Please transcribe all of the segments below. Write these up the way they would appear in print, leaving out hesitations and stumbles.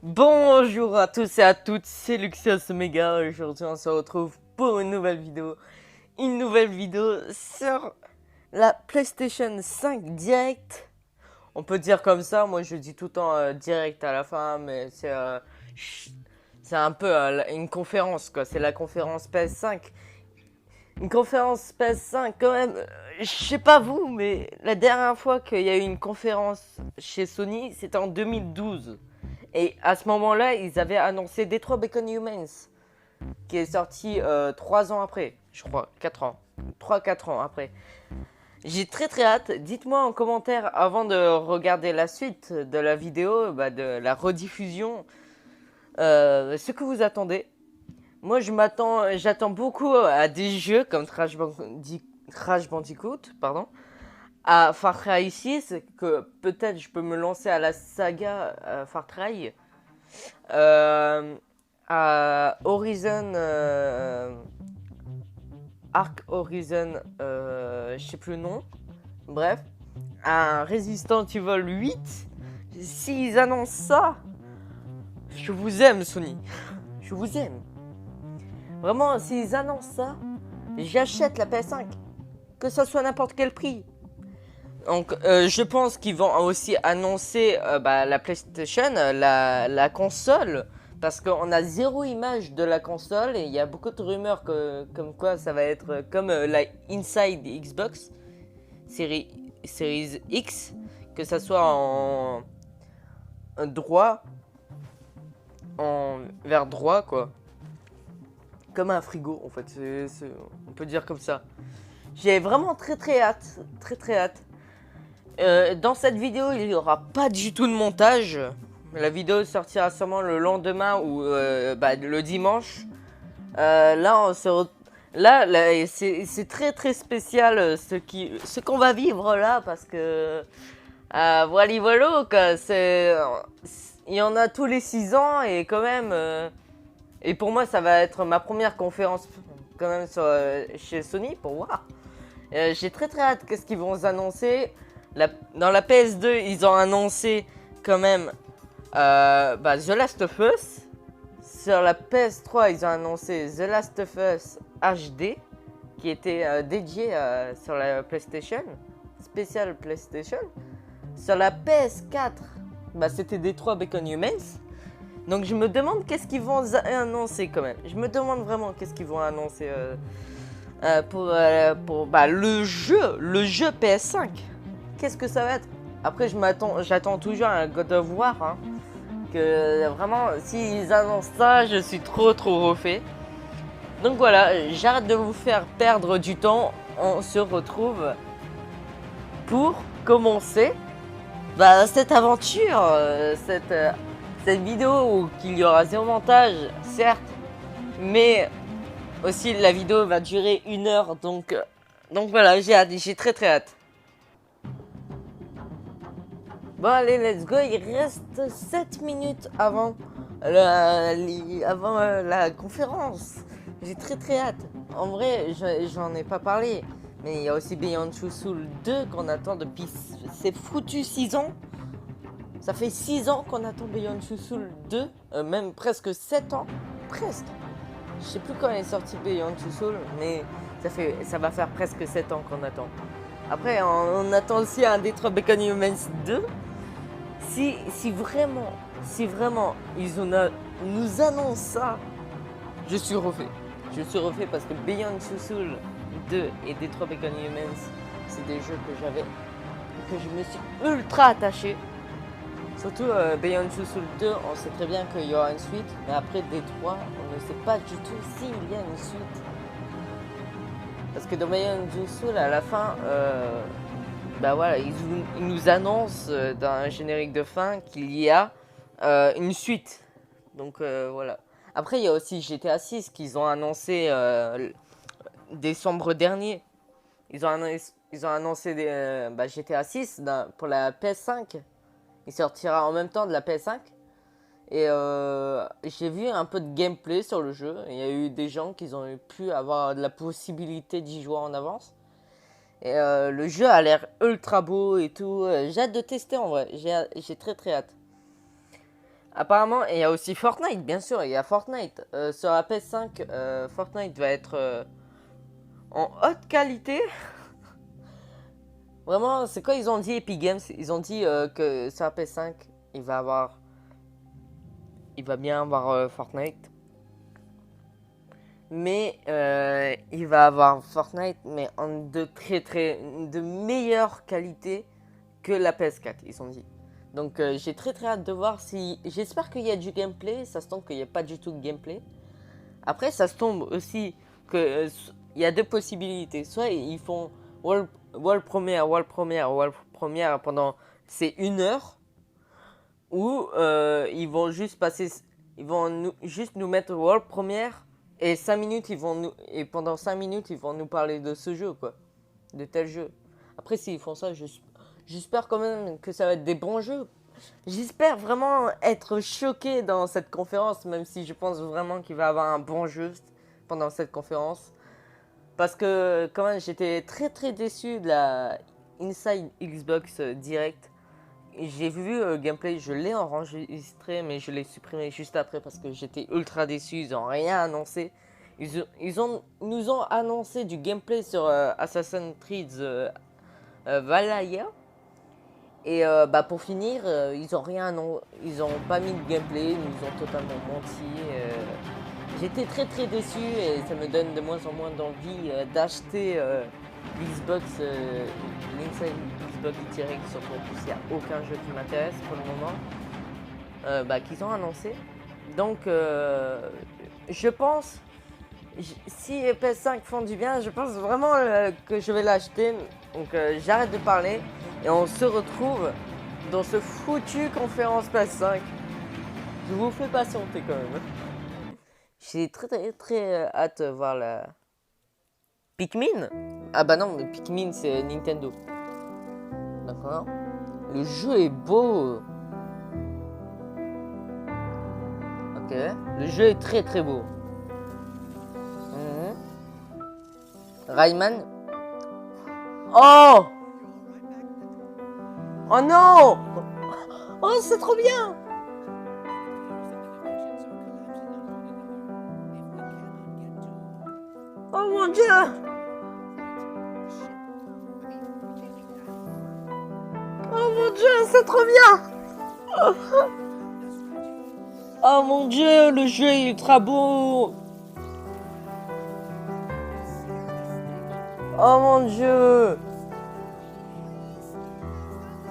Bonjour à tous et à toutes, c'est Luxios Omega. Aujourd'hui on se retrouve pour une nouvelle vidéo. Une nouvelle vidéo sur la PlayStation 5 Direct. On peut dire comme ça, moi je dis tout le temps Direct à la fin, mais c'est un peu une conférence quoi. C'est la conférence PS5. Une conférence PS5 quand même, je sais pas vous, mais la dernière fois qu'il y a eu une conférence chez Sony, c'était en 2012. Et à ce moment-là, ils avaient annoncé Detroit Become Humans, qui est sorti 3 ans après, je crois, 4 ans. 3-4 ans après. J'ai très hâte. Dites-moi en commentaire, avant de regarder la suite de la vidéo, de la rediffusion, ce que vous attendez. Moi, j'attends beaucoup à des jeux comme Crash Bandicoot, pardon, à Far Cry 6, que peut-être je peux me lancer à la saga Far Cry, à Horizon, Arc Horizon, je sais plus le nom, bref, à Resident Evil 8. S'ils annoncent ça, je vous aime Sony, je vous aime. Vraiment, s'ils annoncent ça, j'achète la PS5, que ça soit n'importe quel prix. Donc, je pense qu'ils vont aussi annoncer la PlayStation, la console, parce qu'on a zéro image de la console et il y a beaucoup de rumeurs comme quoi ça va être comme la Inside Xbox Series X, que ça soit en droit, en vers droit quoi, comme un frigo en fait. On peut dire comme ça. J'ai vraiment très hâte, très hâte. Dans cette vidéo, il n'y aura pas du tout de montage. La vidéo sortira sûrement le lendemain ou le dimanche. Là, c'est très spécial ce qu'on va vivre là parce que voilà quoi. Il y en a tous les 6 ans et quand même. Et pour moi, ça va être ma première conférence quand même chez Sony pour voir. J'ai très hâte qu'est-ce qu'ils vont annoncer. Dans la PS2, ils ont annoncé quand même The Last of Us. Sur la PS3, ils ont annoncé The Last of Us HD, qui était dédié sur la PlayStation, spécial PlayStation. Sur la PS4, c'était Detroit Become Humans. Donc je me demande qu'est-ce qu'ils vont annoncer quand même. Je me demande vraiment qu'est-ce qu'ils vont annoncer pour le jeu PS5. Qu'est-ce que ça va être? Après, j'attends toujours un God of War. Hein, que vraiment, s'ils annoncent ça, je suis trop refait. Donc voilà, j'arrête de vous faire perdre du temps. On se retrouve pour commencer cette aventure, cette vidéo où il y aura zéro montage, certes, mais aussi la vidéo va durer 1 heure. Donc voilà, j'ai très hâte. Bon allez, let's go, il reste 7 minutes avant la conférence. J'ai très hâte. En vrai, j'en ai pas parlé, mais il y a aussi Beyond Two Souls 2 qu'on attend depuis c'est foutu 6 ans. Ça fait 6 ans qu'on attend Beyond Two Souls 2, même presque 7 ans, presque. Je sais plus quand est sorti Beyond Two Souls, mais ça va faire presque 7 ans qu'on attend. Après, on attend aussi un Detroit Become Humans 2. Si vraiment nous annoncent ça, je suis refait. Je suis refait parce que Beyond Two Souls 2 et Detroit Become Humans, c'est des jeux que je me suis ultra attaché. Surtout Beyond Two Souls 2, on sait très bien qu'il y aura une suite, mais après Detroit, on ne sait pas du tout s'il y a une suite. Parce que dans Beyond Two Souls, à la fin, ils nous annoncent dans un générique de fin qu'il y a une suite. Donc voilà. Après, il y a aussi GTA 6 qu'ils ont annoncé décembre dernier. Ils ont annoncé GTA 6 pour la PS5. Il sortira en même temps de la PS5. Et j'ai vu un peu de gameplay sur le jeu. Il y a eu des gens qui ont pu avoir la possibilité d'y jouer en avance. Et le jeu a l'air ultra beau et tout. J'ai hâte de tester en vrai. J'ai très hâte. Apparemment, il y a aussi Fortnite, bien sûr, il y a Fortnite. Sur la PS5, Fortnite va être en haute qualité. Vraiment, c'est quoi ils ont dit Epic Games? Ils ont dit que sur la PS5, il va bien avoir Fortnite. Mais il va avoir Fortnite, mais de meilleure qualité que la PS4, ils ont dit. Donc j'ai très hâte de voir si... J'espère qu'il y a du gameplay, ça se tombe qu'il n'y a pas du tout de gameplay. Après, ça se tombe aussi que il y a deux possibilités. Soit ils font World Premiere pendant c'est 1 heure, ou ils vont juste passer... Ils vont juste nous mettre World Premiere et 5 minutes, et pendant 5 minutes, ils vont nous parler de ce jeu, quoi. De tel jeu. Après, s'ils font ça, j'espère quand même que ça va être des bons jeux. J'espère vraiment être choqué dans cette conférence, même si je pense vraiment qu'il va y avoir un bon jeu pendant cette conférence. Parce que quand même, j'étais très déçu de la Inside Xbox Direct. J'ai vu gameplay, je l'ai enregistré, mais je l'ai supprimé juste après parce que j'étais ultra déçu, ils n'ont rien annoncé. Ils nous ont annoncé du gameplay sur Assassin's Creed Valhalla. Et pour finir, ils ont pas mis de gameplay, ils nous ont totalement menti. J'étais très déçu et ça me donne de moins en moins d'envie d'acheter l'Xbox, l'Inside Xbox Direct, surtout en plus il n'y a aucun jeu qui m'intéresse pour le moment, qu'ils ont annoncé. Donc je pense, si les PS5 font du bien, je pense vraiment que je vais l'acheter. Donc j'arrête de parler et on se retrouve dans ce foutu conférence PS5. Je vous fais patienter quand même. J'ai très hâte de voir la Pikmin. Ah bah non, mais Pikmin c'est Nintendo. D'accord. Le jeu est beau. Ok. Le jeu est très beau. Rayman. Oh! Oh non! Oh, c'est trop bien! Oh mon dieu! Oh mon dieu, c'est trop bien! Oh mon dieu, le jeu est ultra beau! Oh mon dieu!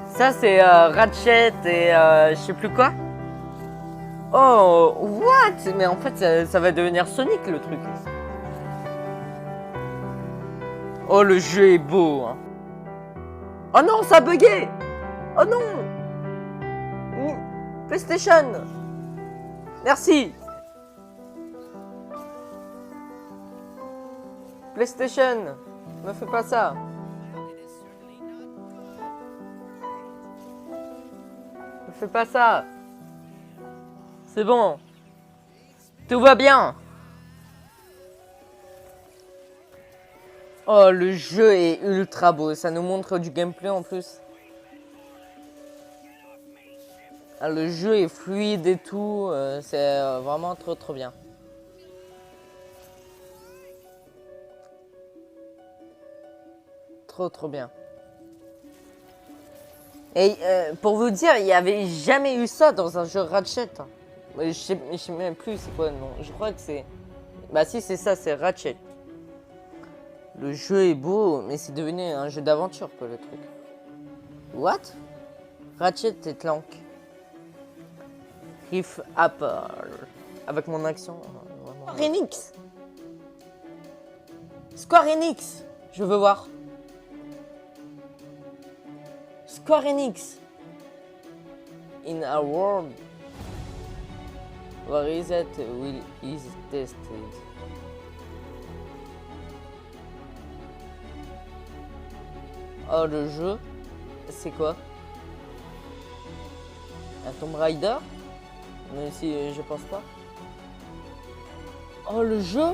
Ça c'est Ratchet et je sais plus quoi. Oh, what? Mais en fait ça va devenir Sonic le truc. Oh, le jeu est beau. Hein. Oh non, ça a bugué! Oh non! PlayStation! Merci! PlayStation! Ne fais pas ça! Ne fais pas ça! C'est bon! Tout va bien! Oh, le jeu est ultra beau. Ça nous montre du gameplay en plus. Ah, le jeu est fluide et tout. C'est vraiment trop bien. Trop bien. Et pour vous dire, il n'y avait jamais eu ça dans un jeu Ratchet. Je sais même plus c'est quoi le nom. Je crois que c'est... Bah si, c'est ça, c'est Ratchet. Le jeu est beau, mais c'est devenu un jeu d'aventure, quoi, le truc. What? Ratchet et Clank. Riff Apple. Avec mon accent. Square Enix. Square Enix. Je veux voir. Square Enix. In a world where is it will is tested. Oh, le jeu, c'est quoi? Un Tomb Raider? Même si je pense pas. Oh, le jeu!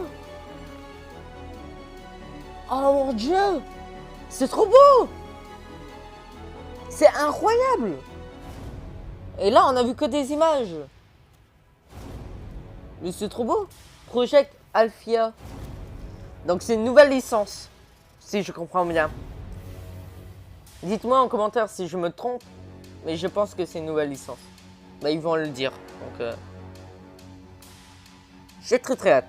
Oh mon dieu! C'est trop beau! C'est incroyable! Et là, on a vu que des images. Mais c'est trop beau. Project Alphia. Donc c'est une nouvelle licence, si je comprends bien. Dites-moi en commentaire si je me trompe, mais je pense que c'est une nouvelle licence. Bah ils vont le dire, donc j'ai très hâte.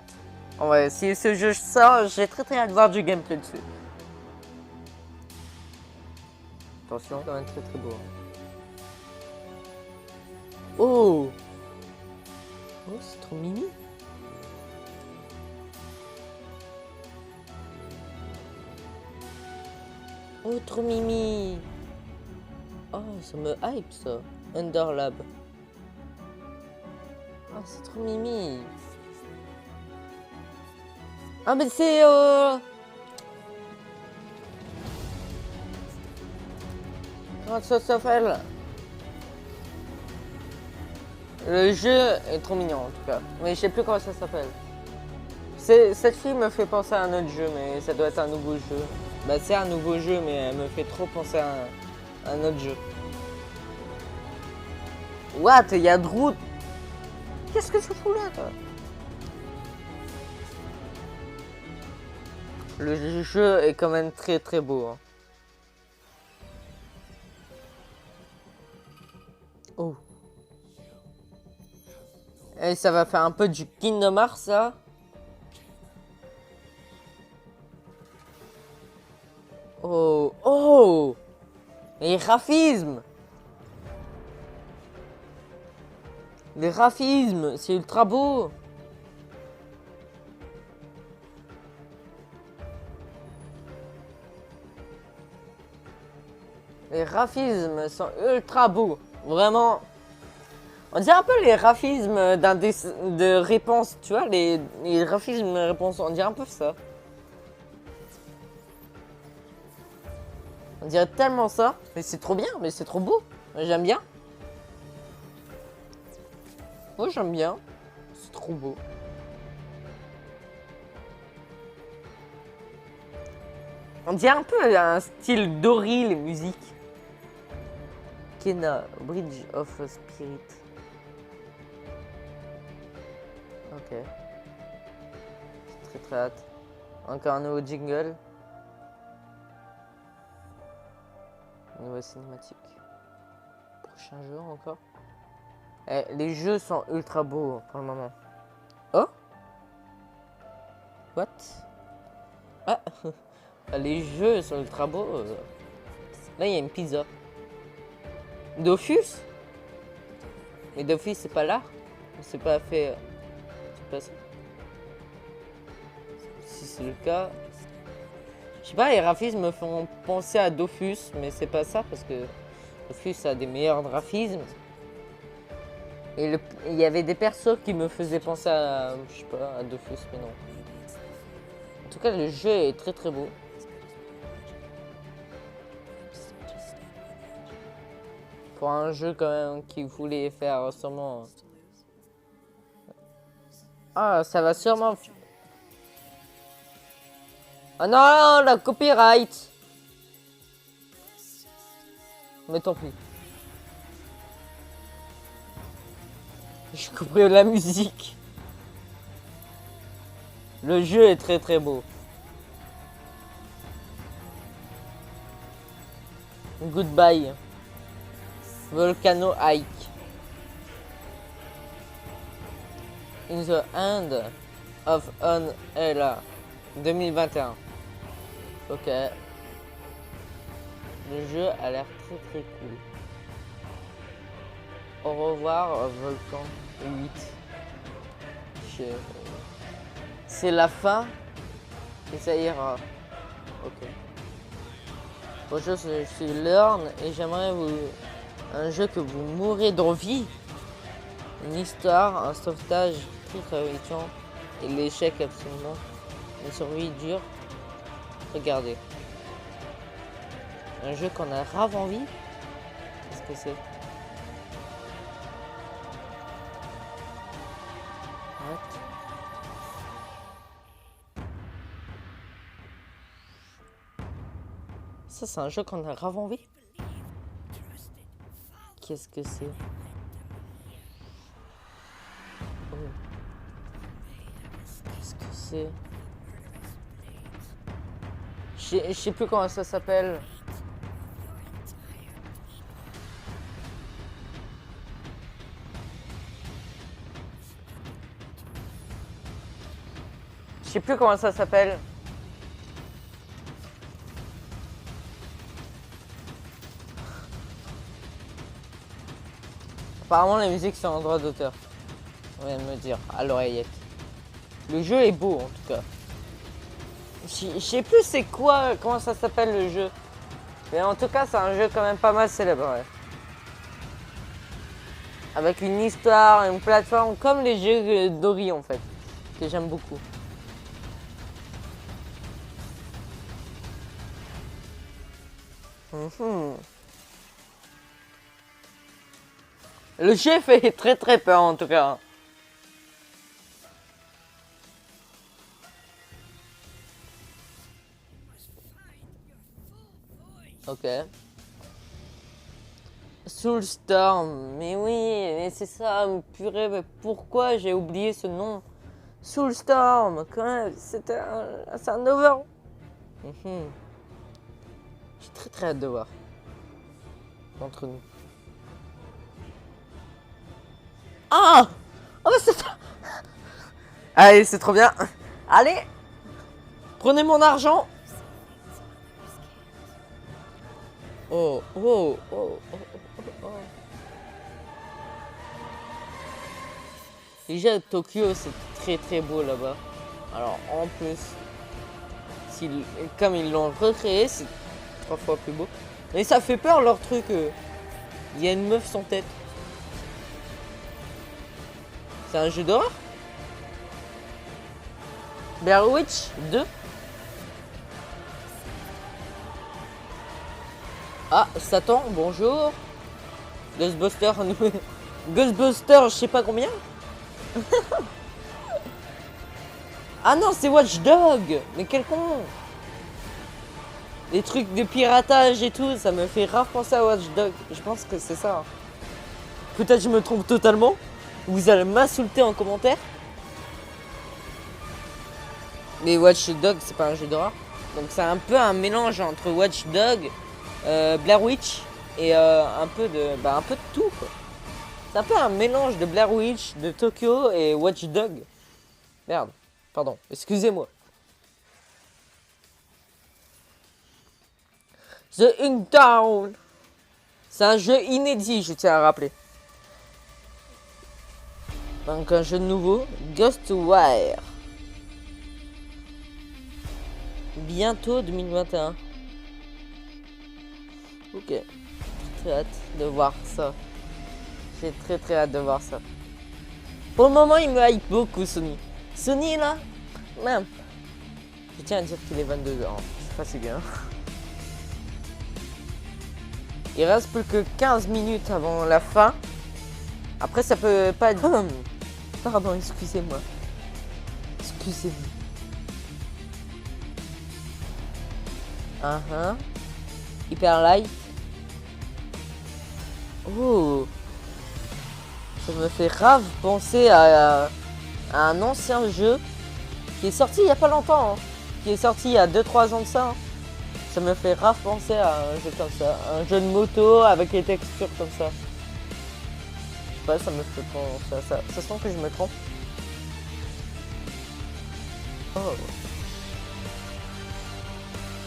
En vrai, si ce jeu sort, j'ai très hâte de voir du gameplay dessus. Attention, quand même très beau. Oh! Oh, c'est trop mimi. Oh, trop mimi. Oh, ça me hype ça. Underlab. Oh, c'est trop mimi. Ah, mais c'est comment ça s'appelle? Le jeu est trop mignon en tout cas. Mais je sais plus comment ça s'appelle. Cette fille me fait penser à un autre jeu, mais ça doit être un nouveau jeu. Bah c'est un nouveau jeu, mais elle me fait trop penser à un autre jeu. What? Il y a Droot. Qu'est-ce que tu fous là, toi? Le jeu est quand même très beau. Hein. Oh. Et ça va faire un peu du Kingdom Hearts, ça. Oh. Oh. Les graphismes. Les graphismes, c'est ultra beau. Les graphismes sont ultra beaux. Vraiment. On dirait un peu les graphismes de réponse, tu vois, les graphismes de réponse, on dirait un peu ça. On dirait tellement ça. Mais c'est trop bien, mais c'est trop beau. J'aime bien. Moi j'aime bien. C'est trop beau. On dirait un peu un style Dory, les musiques. Kena, Bridge of Spirit. Ok. J'ai très hâte. Encore un nouveau jingle. Nouvelle cinématique. Prochain jeu encore. Eh, les jeux sont ultra beaux pour le moment. Oh? What? Ah! Les jeux sont ultra beaux. Là, il y a une pizza. Dofus? Mais Dofus, c'est pas là? C'est pas fait. C'est pas ça. Si c'est le cas. Je sais pas, les graphismes me font penser à Dofus, mais c'est pas ça parce que Dofus a des meilleurs graphismes. Et il y avait des persos qui me faisaient penser à, je sais pas, à Dofus, mais non. En tout cas, le jeu est très beau. Pour un jeu quand même qui voulait faire sûrement... Ah, ça va sûrement... Ah non, la copyright. Mais tant pis. J'ai compris la musique. Le jeu est très beau. Goodbye. Volcano Hike. In the End of an Era 2021. Ok. Le jeu a l'air très cool. Au revoir Volcan 8. C'est la fin et ça ira. Ok. Bonjour, je suis Lorne et j'aimerais un jeu que vous mourrez d'envie. Une histoire, un sauvetage très riant et l'échec absolument. Une survie dure. Regardez. Un jeu qu'on a grave envie. Qu'est-ce que c'est? Ça, c'est un jeu qu'on a grave envie. Qu'est-ce que c'est? Oh. c'est... Je sais plus comment ça s'appelle. Je sais plus comment ça s'appelle. Apparemment, la musique, c'est un droit d'auteur. On vient de me dire à l'oreillette. Le jeu est beau, en tout cas. Je sais plus c'est quoi, comment ça s'appelle le jeu. Mais en tout cas, c'est un jeu quand même pas mal célèbre. Ouais. Avec une histoire, une plateforme, comme les jeux d'Ori, en fait. Que j'aime beaucoup. Le jeu fait très très peur en tout cas. Ok. Soulstorm, mais oui, mais c'est ça, purée, mais pourquoi j'ai oublié ce nom? Soulstorm, quand même, c'est un over. J'ai très très hâte de voir. Entre nous. Ah! Oh, c'est ça! Allez, c'est trop bien. Allez! Prenez mon argent! Oh, oh, oh, oh, oh, oh. Déjà, Tokyo, c'est très très beau là-bas. Alors, en plus, comme ils l'ont recréé, c'est 3 fois plus beau. Mais ça fait peur leur truc. Il y a une meuf sans tête. C'est un jeu d'horreur? Blair Witch 2? Ah, Satan, bonjour. Ghostbuster, Ghostbuster, je sais pas combien. Ah non, c'est Watch Dog. Mais quel con. Les trucs de piratage et tout, ça me fait rare penser à Watch Dog. Je pense que c'est ça. Peut-être je me trompe totalement. Vous allez m'insulter en commentaire. Mais Watch Dog, c'est pas un jeu d'horreur. Donc c'est un peu un mélange entre Watch Dog, Blair Witch et un peu de tout quoi. C'est un peu un mélange de Blair Witch, de Tokyo et Watch Dog. Merde, pardon, excusez-moi. The Hunktown. C'est un jeu inédit, je tiens à rappeler. Donc un jeu nouveau, Ghostwire. Bientôt 2021. Ok. Très hâte de voir ça. J'ai très très hâte de voir ça. Pour le moment, il me hype beaucoup, Sony. Sony, là, même. Je tiens à dire qu'il est 22h. C'est facile, hein. Il reste plus que 15 minutes avant la fin. Après, ça peut pas être... Pardon, excusez-moi. Excusez-moi. Hyper light. Oh. Ça me fait grave penser à un ancien jeu qui est sorti il y a pas longtemps. Hein. Qui est sorti il y a 2-3 ans de ça. Hein. Ça me fait grave penser à un jeu comme ça. Un jeu de moto avec les textures comme ça. Je sais pas, ça me fait penser à ça. Ça sent que je me trompe. Oh.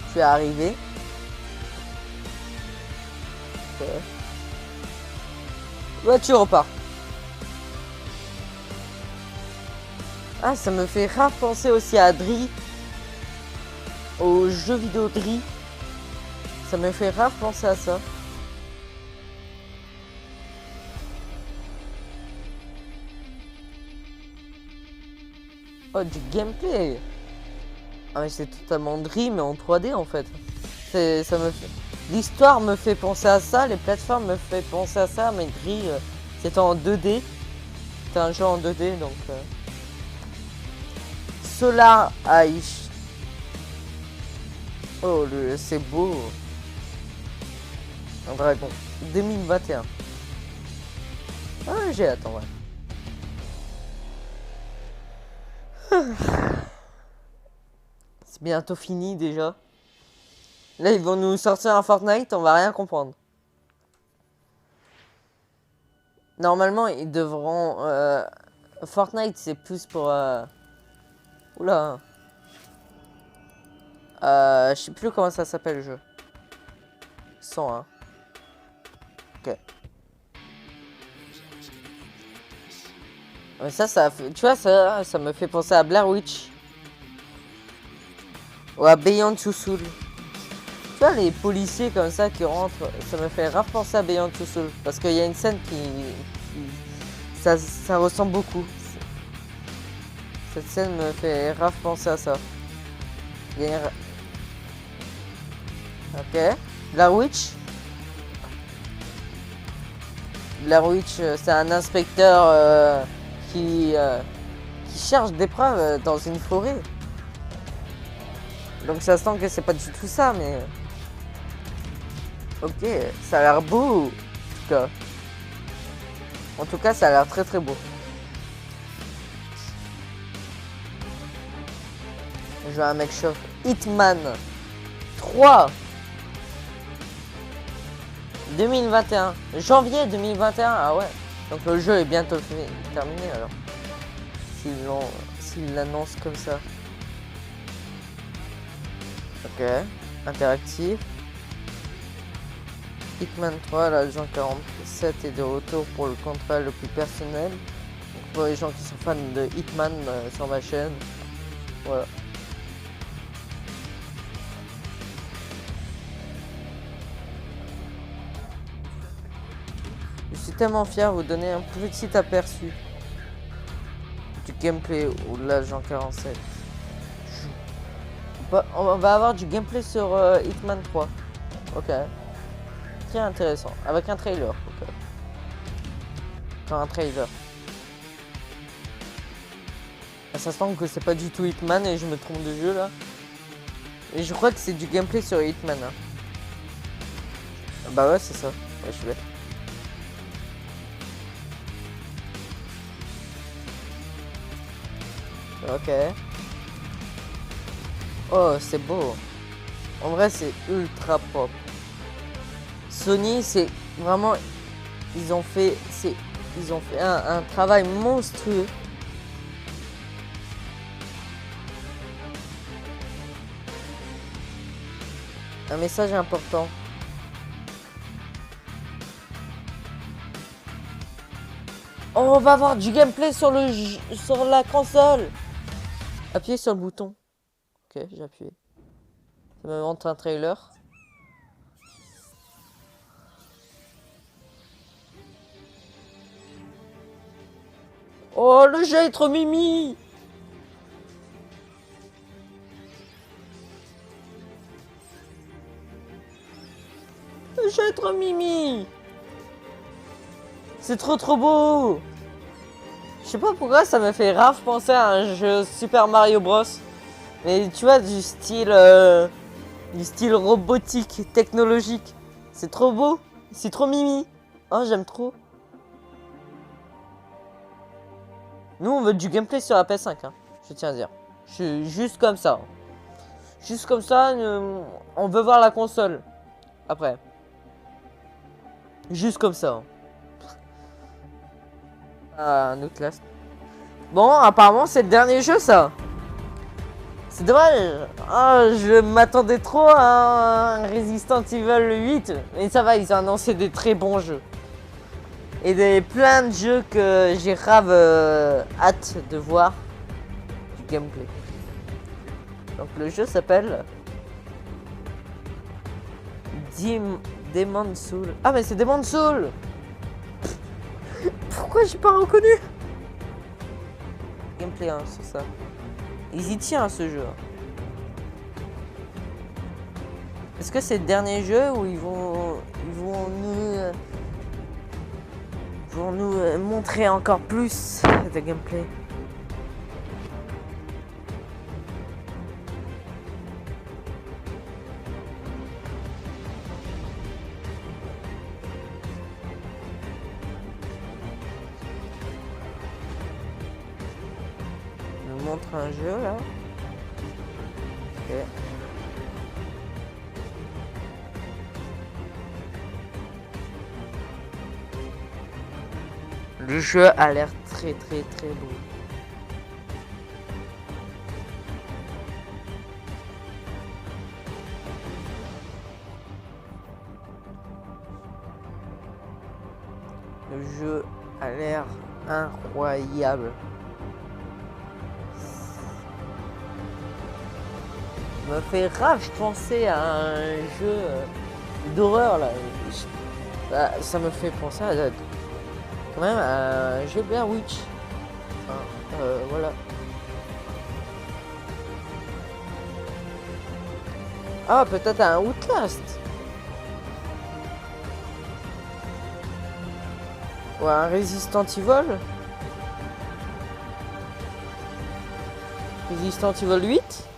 Je suis arrivé. Okay. Voiture repart. Ah, ça me fait grave penser aussi à Dri. Au jeu vidéo Dri. Ça me fait grave penser à ça. Oh, du gameplay. Ah mais c'est totalement Dri mais en 3D en fait. Ça me fait... L'histoire me fait penser à ça, les plateformes me fait penser à ça, mais Dri c'est en 2D. C'est un jeu en 2D donc... Solar Ice. Oh, c'est beau. Un dragon. 2021. Ah, j'ai hâte en vrai. C'est bientôt fini déjà. Là, ils vont nous sortir un Fortnite, on va rien comprendre. Normalement, ils devront... Fortnite, c'est plus pour... Oula. Je sais plus comment ça s'appelle le jeu. 101. Ok. Mais ça fait... Tu vois, ça me fait penser à Blair Witch. Ou à Beyond Two Souls. Tu vois, les policiers comme ça qui rentrent, ça me fait grave penser à Beyond Two Souls. Parce qu'il y a une scène ça ressemble beaucoup. Cette scène me fait grave penser à ça. Il y a Ok. Blair Witch. Blair Witch, c'est un inspecteur qui cherche des preuves dans une forêt. Donc ça sent que c'est pas du tout ça, mais... Ok, ça a l'air beau, en tout cas, ça a l'air très très beau. Je veux un mec chauffe. Hitman 3 2021. Janvier 2021, ah ouais. Donc le jeu est bientôt terminé alors. S'ils l'annoncent comme ça. Ok, interactif. Hitman 3, l'agent 47 est de retour pour le contrat le plus personnel. Donc pour les gens qui sont fans de Hitman sur ma chaîne. Voilà. Je suis tellement fier de vous donner un petit aperçu du gameplay ou de l'agent 47. On va avoir du gameplay sur Hitman 3. Ok. Très intéressant. Avec un trailer. Ok. Enfin, un trailer. Ça sent que c'est pas du tout Hitman et je me trompe de jeu là. Et je crois que c'est du gameplay sur Hitman. Hein. Bah ouais, c'est ça. Ouais, je vais. Ok. Oh, c'est beau. En vrai, c'est ultra propre. Sony, c'est vraiment... Ils ont fait un travail monstrueux. Un message important. Oh, on va avoir du gameplay sur la console. Appuyez sur le bouton. Ok, j'ai appuyé. Ça me montre un trailer. Oh, le jeu est trop mimi. Le jeu est trop mimi. C'est trop beau. Je sais pas pourquoi ça me fait grave penser à un jeu Super Mario Bros. Mais tu vois, du style robotique, technologique. C'est trop beau. C'est trop mimi. Oh, j'aime trop. Nous, on veut du gameplay sur la PS5, hein, je tiens à dire. Juste comme ça. Juste comme ça, on veut voir la console. Après. Juste comme ça. Ah, un autre classe. Bon, apparemment, c'est le dernier jeu, ça. C'est dommage. Ah, je m'attendais trop à un Resident Evil 8. Mais ça va, ils ont annoncé des très bons jeux. Et plein de jeux que j'ai grave hâte de voir du gameplay. Donc le jeu s'appelle Demon's Souls. Ah mais c'est Demon's Souls. Pourquoi j'ai pas reconnu? Gameplay hein, c'est ça. Ils y tiennent ce jeu. Est-ce que c'est le dernier jeu où ils vont nous montrer encore plus de gameplay? Ils nous montrent un jeu là. Ok. Le jeu a l'air très beau. Le jeu a l'air incroyable. Ça me fait rage penser à un jeu d'horreur là. Ça me fait penser à quand même un jeu Blair Witch. Enfin, voilà. Ah, peut-être un Outlast. Ou un Resident Evil. Resident Evil 8.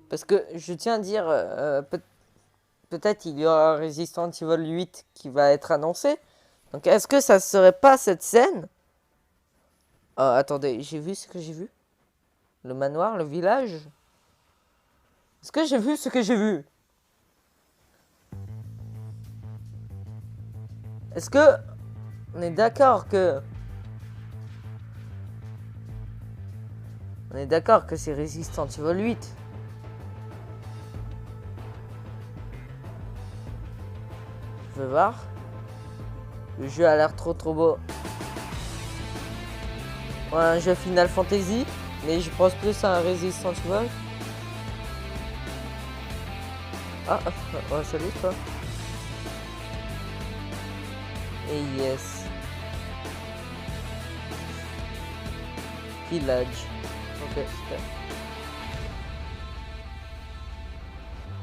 Parce que je tiens à dire, peut-être il y aura un Resident Evil 8 qui va être annoncé. Donc est-ce que ça serait pas cette scène? Attendez, j'ai vu ce que j'ai vu? Le manoir, le village? Est-ce que j'ai vu ce que j'ai vu? Est-ce que on est d'accord que... On est d'accord que c'est Resident Evil 8? Je vais voir. Le jeu a l'air trop beau. Ouais, un jeu Final Fantasy, mais je pense plus à un Resident Evil. Ah, oh, salut toi. Et yes. Village. Ok, super.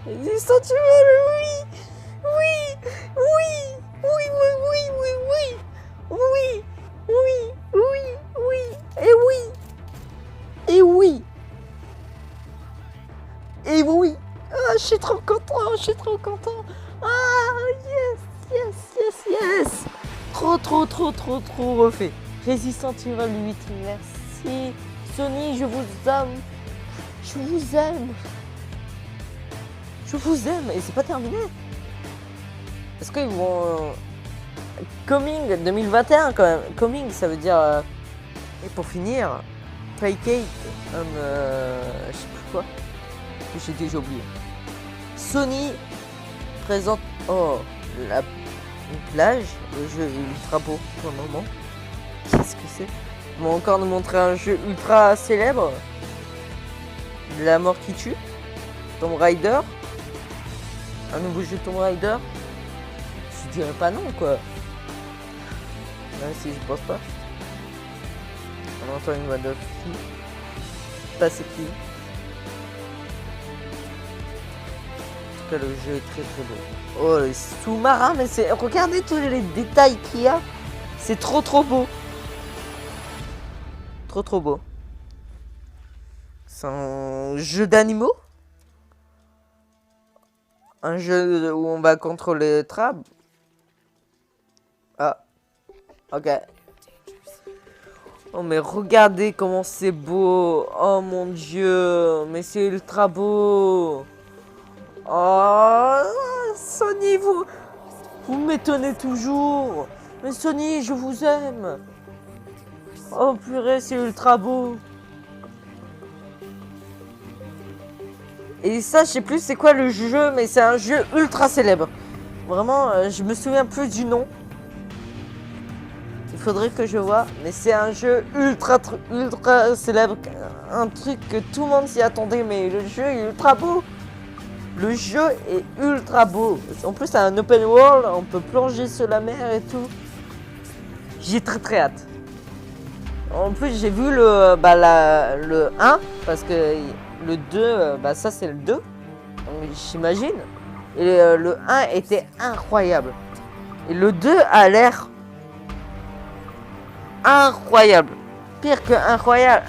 Resident Evil, oui! Oui! Oui! Oui, oui, oui, oui, oui! Oui! Oui! Oui! Oui! Et oui! Et oui! Et oui! Ah, je suis trop content! Je suis trop content! Ah, yes! Yes, yes, yes! Trop refait. Resident Evil 8, merci. Sony, je vous aime. Je vous aime. Je vous aime. Et c'est pas terminé. Est-ce qu'ils vont... Coming 2021 quand même. Coming, ça veut dire... Et pour finir, Placate, je sais plus quoi. J'ai déjà oublié. Sony présente... Oh, une plage. Le jeu est ultra beau pour le moment. Qu'est-ce que c'est? Ils vont encore nous montrer un jeu ultra célèbre. De la mort qui tue. Tomb Raider. Un nouveau jeu Tomb Raider. Je dirais pas non quoi. Même si je pense pas. On entend une voix de fille. Pas c'est qui. En tout cas le jeu est très beau. Oh les sous-marins, mais c'est. Regardez tous les détails qu'il y a. C'est trop beau. Trop beau. C'est un jeu d'animaux. Un jeu où on va contrôler les crabes. Ah. Ok. Oh mais regardez comment c'est beau. Oh mon dieu. Mais c'est ultra beau. Oh Sony, vous m'étonnez toujours. Mais Sony, je vous aime. Oh purée, c'est ultra beau. Et ça, je sais plus c'est quoi le jeu, mais c'est un jeu ultra célèbre. Vraiment, je me souviens plus du nom. Il faudrait que je vois, mais c'est un jeu ultra célèbre. Un truc que tout le monde s'y attendait, mais le jeu est ultra beau. Le jeu est ultra beau. En plus, c'est un open world, on peut plonger sur la mer et tout. J'ai très hâte. En plus, j'ai vu le 1, parce que le 2, ça c'est le 2, j'imagine. Et le 1 était incroyable. Et le 2 a l'air incroyable. Pire que incroyable,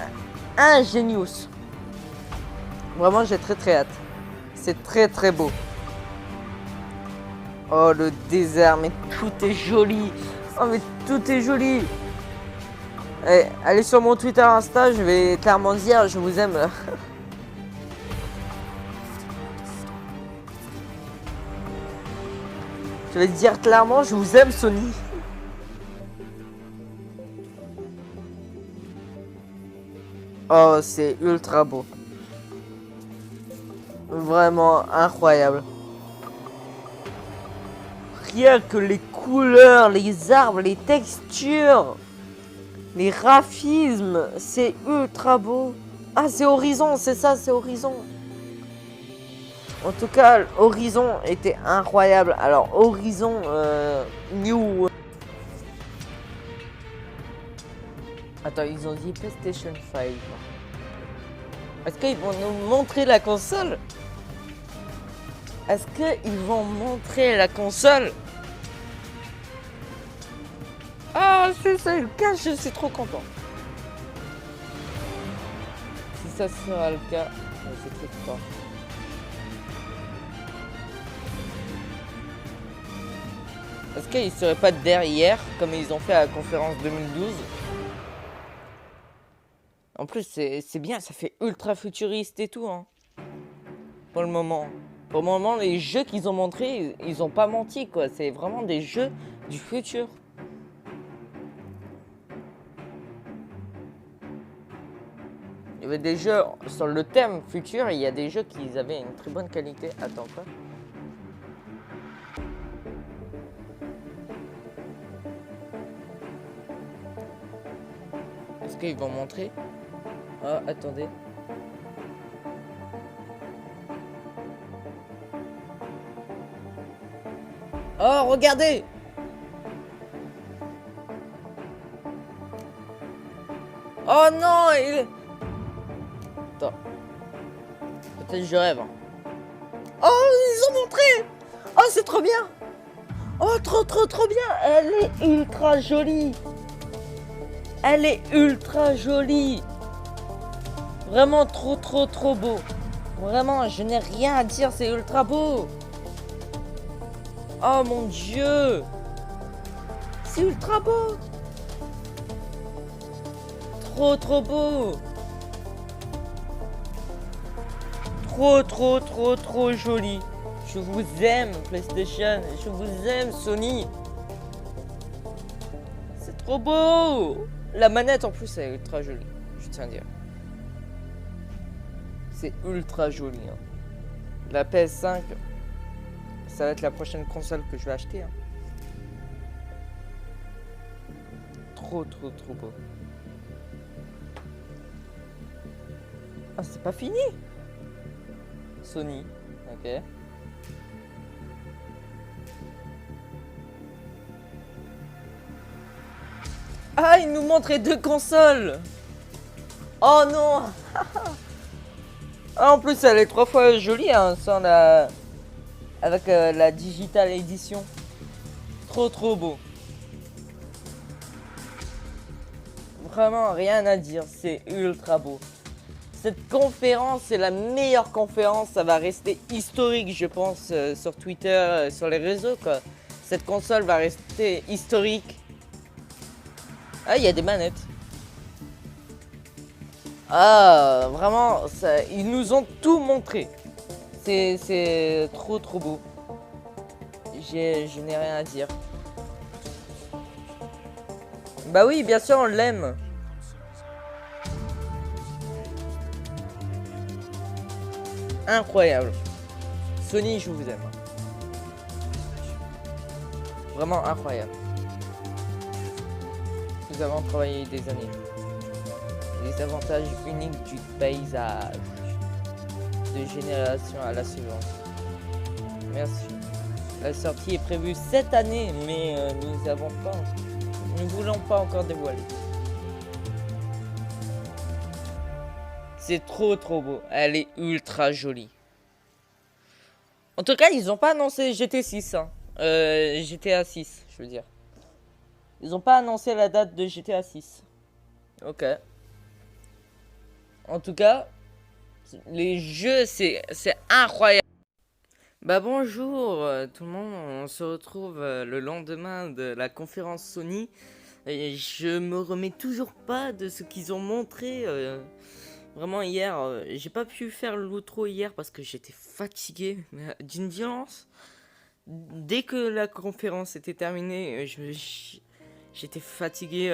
ingénieux. Vraiment, j'ai très hâte. C'est très beau. Oh, le désert, mais tout est joli. Oh mais tout est joli. Eh, allez sur mon Twitter, Insta, je vais clairement dire je vous aime. Je vais dire clairement je vous aime Sony. Oh c'est ultra beau. Vraiment incroyable. Rien que les couleurs, les arbres, les textures, les graphismes, c'est ultra beau. Ah c'est Horizon, c'est ça, c'est Horizon. En tout cas, Horizon était incroyable. Alors Horizon New. Attends, ils ont dit PlayStation 5. Est-ce qu'ils vont nous montrer la console? Est-ce qu'ils vont montrer la console? Ah, c'est ça le cas, je suis trop content. Si ça sera le cas, c'est très content. Est-ce qu'ils seraient pas derrière, comme ils ont fait à la conférence 2012? En plus, c'est bien, ça fait ultra futuriste et tout, hein. Pour le moment. Pour le moment, les jeux qu'ils ont montrés, ils ont pas menti, quoi. C'est vraiment des jeux du futur. Il y avait des jeux sur le thème futur, et il y a des jeux qui avaient une très bonne qualité. Attends, quoi? Est-ce qu'ils vont montrer? Ah, attendez. Oh, regardez! Oh non, il... Attends. Peut-être que je rêve. Oh, ils ont montré! Oh, c'est trop bien! Oh, trop bien! Elle est ultra jolie! Elle est ultra jolie! Vraiment trop beau! Vraiment, je n'ai rien à dire, c'est ultra beau! Oh mon dieu! C'est ultra beau! Trop beau! Trop joli! Je vous aime PlayStation! Je vous aime Sony! C'est trop beau! La manette en plus elle est ultra jolie, je tiens à dire. C'est ultra joli. Hein. La PS5, ça va être la prochaine console que je vais acheter. Hein. Trop beau. Ah, c'est pas fini. Sony, ok. Ah, il nous montrait deux consoles. Oh non. Ah, en plus, elle est 3 fois jolie, hein, sans la... avec la digital édition. Trop beau. Vraiment, rien à dire, c'est ultra beau. Cette conférence, c'est la meilleure conférence, ça va rester historique, je pense, sur Twitter, sur les réseaux, quoi. Cette console va rester historique. Ah, il y a des manettes. Ah, vraiment, ça, ils nous ont tout montré. C'est trop beau. Je n'ai rien à dire. Bah oui, bien sûr, on l'aime. Incroyable. Sony, je vous aime. Vraiment incroyable. Nous avons travaillé des années. Les avantages uniques du paysage. De génération à la suivante. Merci. La sortie est prévue cette année, mais nous ne voulons pas encore dévoiler. C'est trop beau. Elle est ultra jolie. En tout cas, ils n'ont pas annoncé GT6. Hein. GTA 6, je veux dire. Ils n'ont pas annoncé la date de GTA 6. Ok. En tout cas, les jeux, c'est incroyable. Bah bonjour tout le monde, on se retrouve le lendemain de la conférence Sony et je me remets toujours pas de ce qu'ils ont montré vraiment hier. J'ai pas pu faire l'outro hier parce que j'étais fatigué mais d'une violence. Dès que la conférence était terminée, j'étais fatigué,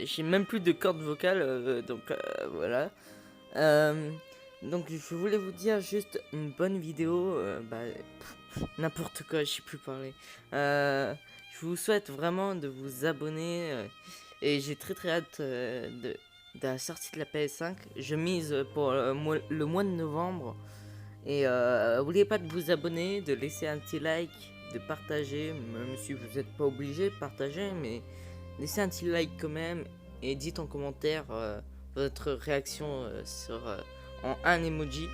j'ai même plus de cordes vocales donc voilà. Euh, donc je voulais vous dire juste une bonne vidéo, n'importe quoi, je sais plus parler. Je vous souhaite vraiment de vous abonner et j'ai très hâte de la sortie de la PS5. Je mise pour le mois de novembre et n'oubliez pas de vous abonner, de laisser un petit like, de partager, même si vous n'êtes pas obligé de partager, mais laissez un petit like quand même et dites en commentaire votre réaction en un emoji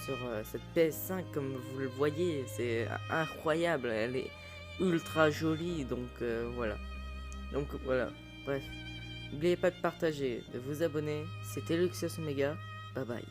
sur cette PS5. Comme vous le voyez, c'est incroyable, elle est ultra jolie, donc voilà, bref, n'oubliez pas de partager, de vous abonner. C'était Luxios Omega, bye bye.